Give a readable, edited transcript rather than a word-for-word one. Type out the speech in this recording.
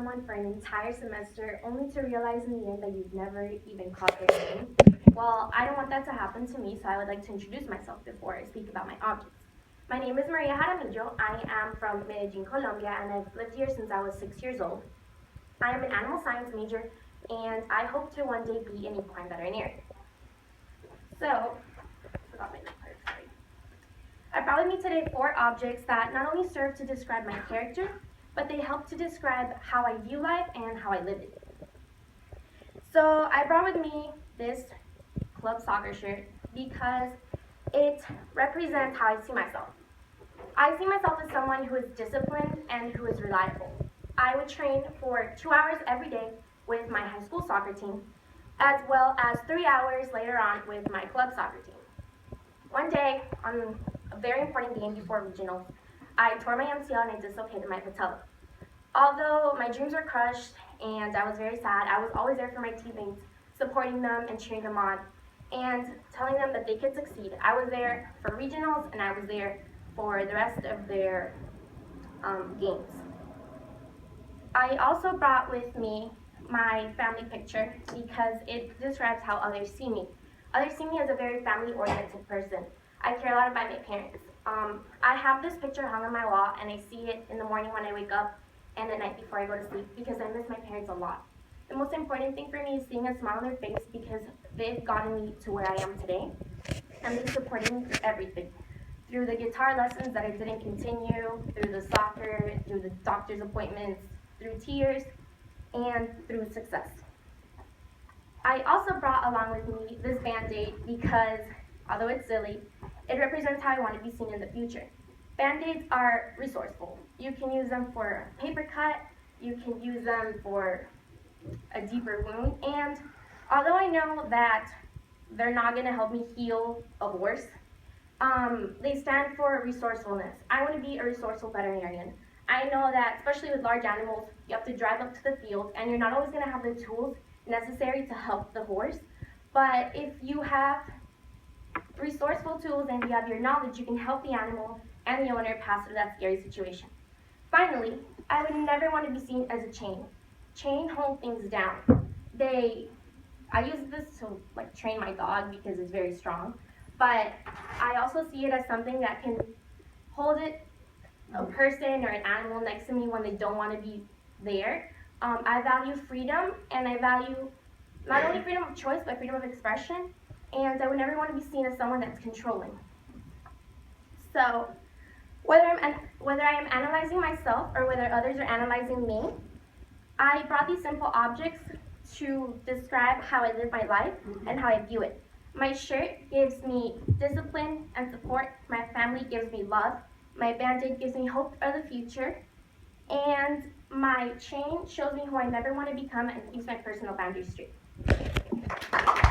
someone for an entire semester only to realize in the end that you've never even caught their name? Well, I don't want that to happen to me, so I would like to introduce myself before I speak about my objects. My name is Maria Jaramillo. I am from Medellin, Colombia, and I've lived here since I was 6 years old. I am an animal science major, and I hope to one day be an equine veterinarian. So, forgot my notepad, sorry. I brought with me today 4 objects that not only serve to describe my character, but they help to describe how I view life and how I live it. So I brought with me this club soccer shirt because it represents how I see myself. I see myself as someone who is disciplined and who is reliable. I would train for 2 hours every day with my high school soccer team, as well as 3 hours later on with my club soccer team. One day, on a very important game before regionals, I tore my MCL and I dislocated my patella. Although my dreams were crushed and I was very sad, I was always there for my teammates, supporting them and cheering them on, and telling them that they could succeed. I was there for regionals and I was there for the rest of their games. I also brought with me my family picture because it describes how others see me. Others see me as a very family-oriented person. I care a lot about my parents. I have this picture hung on my wall, and I see it in the morning when I wake up and at night before I go to sleep because I miss my parents a lot. The most important thing for me is seeing a smile on their face because they've gotten me to where I am today, and they've supported me through everything. Through the guitar lessons that I didn't continue, through the soccer, through the doctor's appointments, through tears, and through success. I also brought along with me this Band-Aid because, although it's silly, it represents how I want to be seen in the future. Band-Aids are resourceful. You can use them for a paper cut, you can use them for a deeper wound, and although I know that they're not going to help me heal a horse, they stand for resourcefulness. I want to be a resourceful veterinarian. I know that, especially with large animals, you have to drive up to the field, and you're not always going to have the tools necessary to help the horse. But if you have resourceful tools and you have your knowledge, you can help the animal and the owner pass through that scary situation. Finally, I would never want to be seen as a chain. Chain hold things down. I use this to train my dog because it's very strong, but I also see it as something that can hold a person or an animal next to me when they don't want to be there. I value freedom, and I value not only freedom of choice, but freedom of expression, and I would never want to be seen as someone that's controlling. So, whether I am analyzing myself or whether others are analyzing me, I brought these simple objects to describe how I live my life and how I view it. My shirt gives me discipline and support. My family gives me love. My Band-Aid gives me hope for the future. And my chain shows me who I never want to become and keeps my personal boundaries straight.